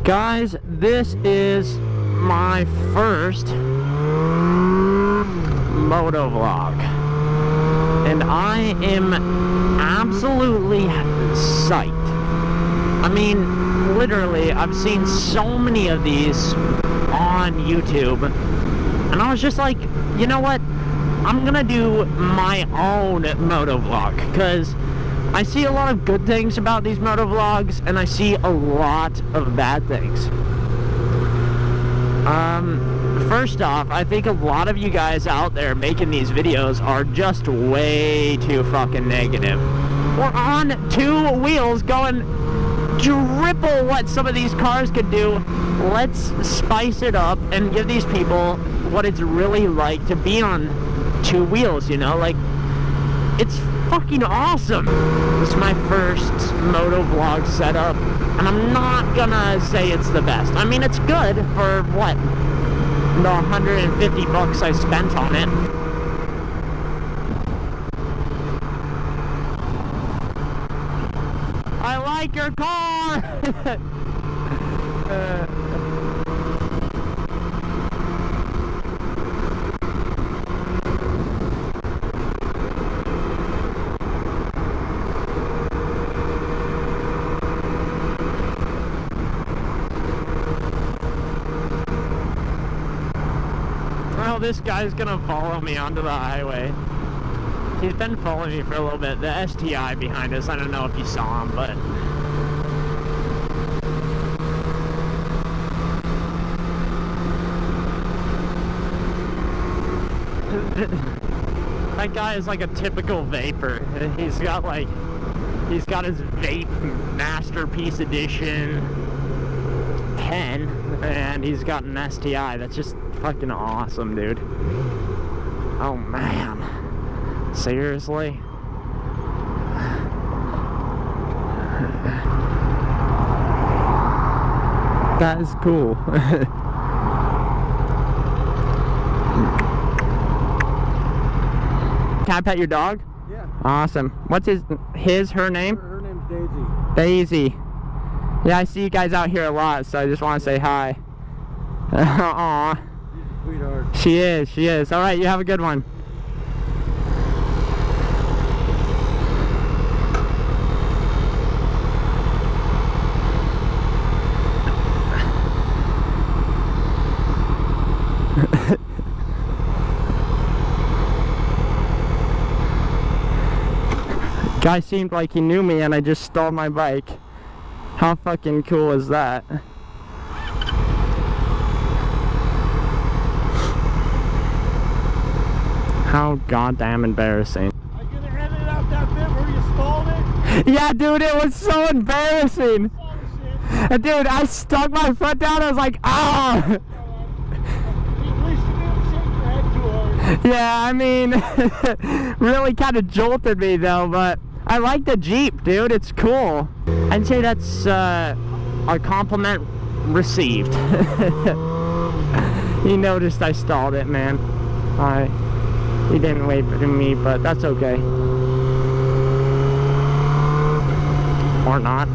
Guys, this is my first moto vlog, and I am absolutely psyched. I mean, literally, I've seen so many of these on YouTube, and I was just like, you know what? I'm gonna do my own moto vlog, because I see a lot of good things about these moto vlogs, and I see a lot of bad things. First off, I think a lot of you guys out there making these videos are just way too fucking negative. We're on two wheels going triple what some of these cars could do. Let's spice it up and give these people what it's really like to be on two wheels, you know? Like, it's fucking awesome. This is my first moto vlog setup, and I'm not gonna say it's the best. I mean, it's good for what? The 150 bucks I spent on it. I like your car! Well, this guy's gonna follow me onto the highway. He's been following me for a little bit. The STI behind us, I don't know if you saw him, but... that guy is like a typical vapor. He's got his vape masterpiece edition pen, and he's got an STI. That's just fucking awesome, dude. Oh man, seriously? That is cool. Can I pet your dog? Yeah. Awesome. What's her name? Her name's Daisy. Daisy. Yeah, I see you guys out here a lot, so I just want to say hi. Aww. Sweetheart. She is. Alright, you have a good one. Guy seemed like he knew me and I just stole my bike. How fucking cool is that? How goddamn embarrassing. Are you gonna edit out that bit where you stalled it? Yeah, dude, it was so embarrassing. And dude, I stuck my foot down, I was like, ah! At least you didn't shake your head too hard. Yeah, I mean, really kind of jolted me though, but I like the Jeep, dude, it's cool. I'd say that's a compliment received. He noticed I stalled it, man. He didn't wait for me, but that's okay. Or not.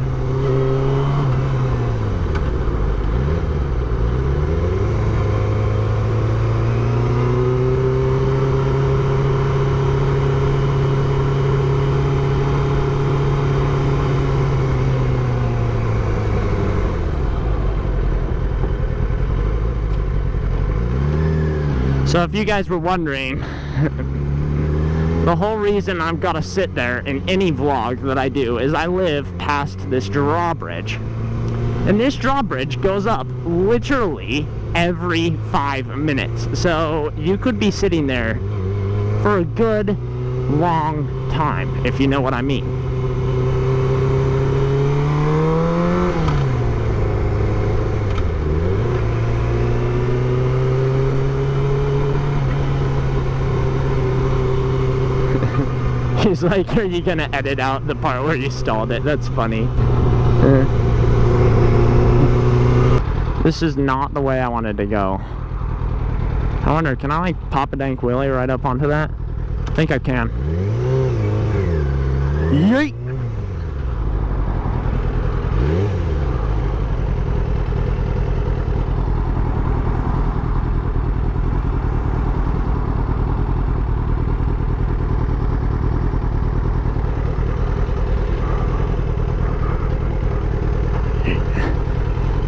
So if you guys were wondering, the whole reason I've got to sit there in any vlog that I do is I live past this drawbridge. And this drawbridge goes up literally every 5 minutes. So you could be sitting there for a good long time, if you know what I mean. He's like, are you gonna edit out the part where you stalled it? That's funny. This is not the way I wanted to go. I wonder, can I like pop a dank willy right up onto that? I think I can. Yeet!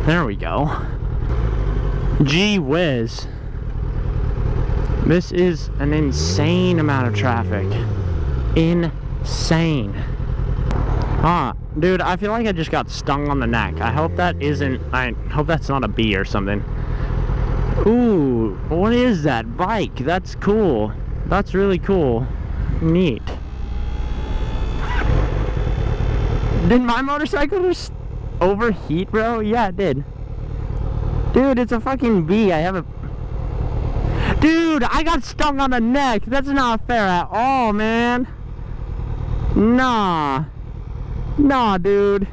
There we go. Gee whiz. This is an insane amount of traffic. Insane. Dude, I feel like I just got stung on the neck. I hope that isn't, I hope that's not a bee or something. Ooh, what is that bike? That's cool. That's really cool. Neat. Did my motorcycle just overheat, bro? Yeah, it did. Dude, it's a fucking bee. I have a... Dude, I got stung on the neck. That's not fair at all, man. Nah. Nah, dude.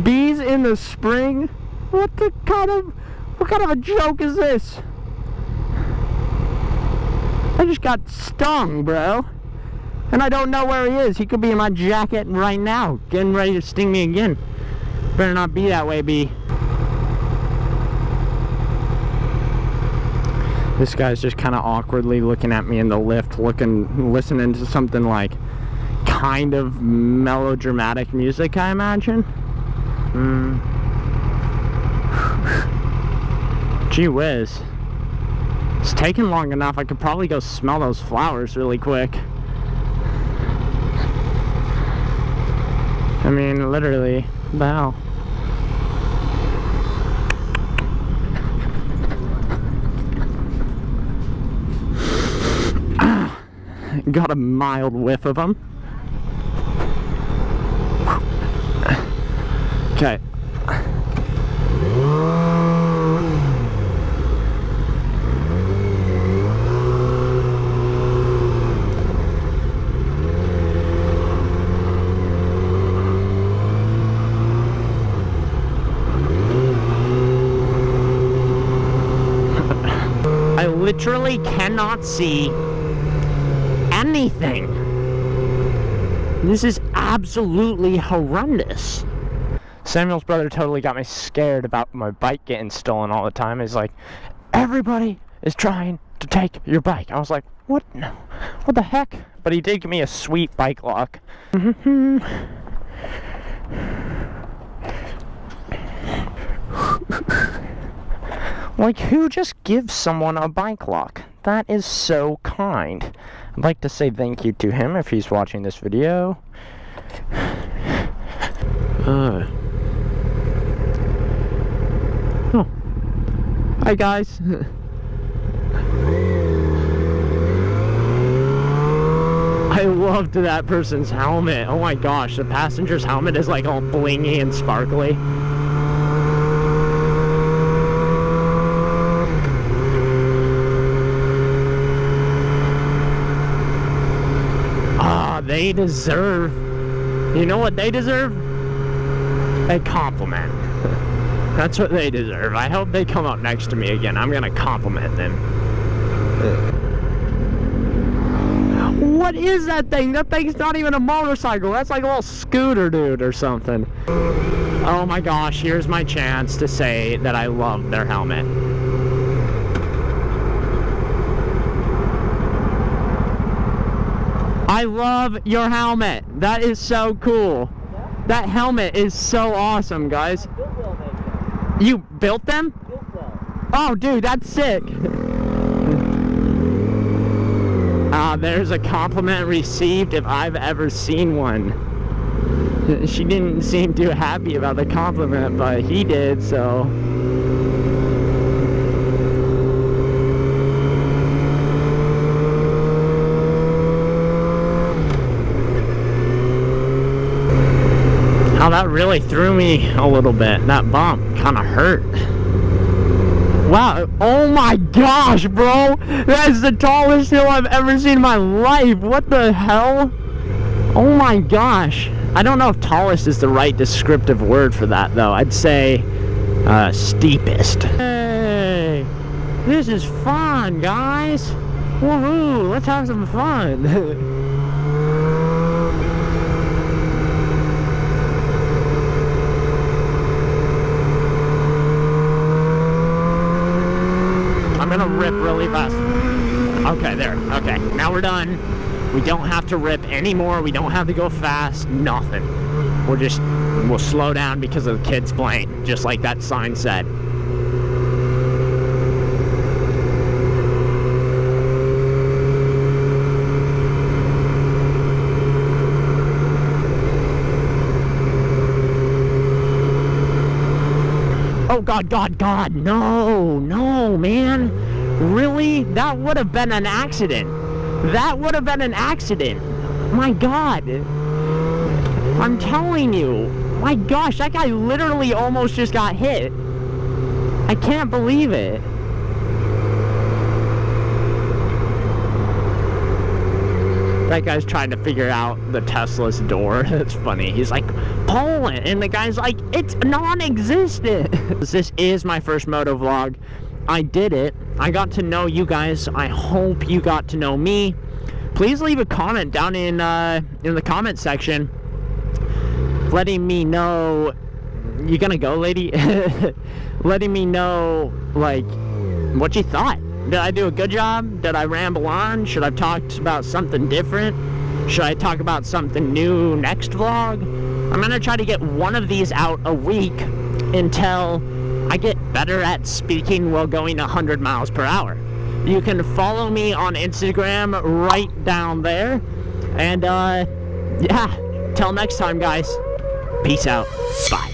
Bees in the spring? What kind of a joke is this? I just got stung, bro. And I don't know where he is. He could be in my jacket right now, getting ready to sting me again. Better not be that way, bee. This guy's just kind of awkwardly looking at me in the lift, listening to something like kind of melodramatic music, I imagine. Gee whiz. It's taking long enough. I could probably go smell those flowers really quick. I mean, literally, what the hell? Got a mild whiff of them. Okay. I literally cannot see anything. This is absolutely horrendous. Samuel's brother totally got me scared about my bike getting stolen all the time. He's like, everybody is trying to take your bike. I was like, what? What the heck? But he did give me a sweet bike lock. Like, who just gives someone a bike lock? That is so kind. I'd like to say thank you to him if he's watching this video. Oh. Hi guys. I loved that person's helmet. Oh my gosh, the passenger's helmet is like all blingy and sparkly. They deserve, you know what they deserve? A compliment. That's what they deserve. I hope they come up next to me again. I'm gonna compliment them. What is that thing? That thing's not even a motorcycle. That's like a little scooter dude or something. Oh my gosh, here's my chance to say that I love their helmet. I love your helmet. That is so cool. That helmet is so awesome, guys. You built them? Oh, dude, that's sick. There's a compliment received if I've ever seen one. She didn't seem too happy about the compliment, but he did, so... Oh, that really threw me a little bit. That bump kind of hurt. Wow. Oh my gosh, bro. That's the tallest hill I've ever seen in my life. What the hell? Oh my gosh. I don't know if tallest is the right descriptive word for that, though. I'd say steepest. Hey. This is fun, guys. Woohoo. Let's have some fun. I'm gonna rip really fast. Okay, there. Okay, now we're done. We don't have to rip anymore. We don't have to go fast. Nothing. We're just We'll slow down because of the kids playing, just like that sign said. Oh, God, no, man. Really? That would have been an accident. That would have been an accident. My God. I'm telling you. My gosh, that guy literally almost just got hit. I can't believe it. That guy's trying to figure out the Tesla's door. It's funny. He's like, pull it. And the guy's like, it's non-existent. This is my first moto vlog. I did it. I got to know you guys. I hope you got to know me. Please leave a comment down in the comment section, letting me know. You gonna go, lady? Letting me know, like, what you thought. Did I do a good job? Did I ramble on? Should I have talked about something different? Should I talk about something new next vlog? I'm gonna try to get one of these out a week until I get better at speaking while going 100 miles per hour. You can follow me on Instagram right down there. And yeah, till next time, guys. Peace out. Bye.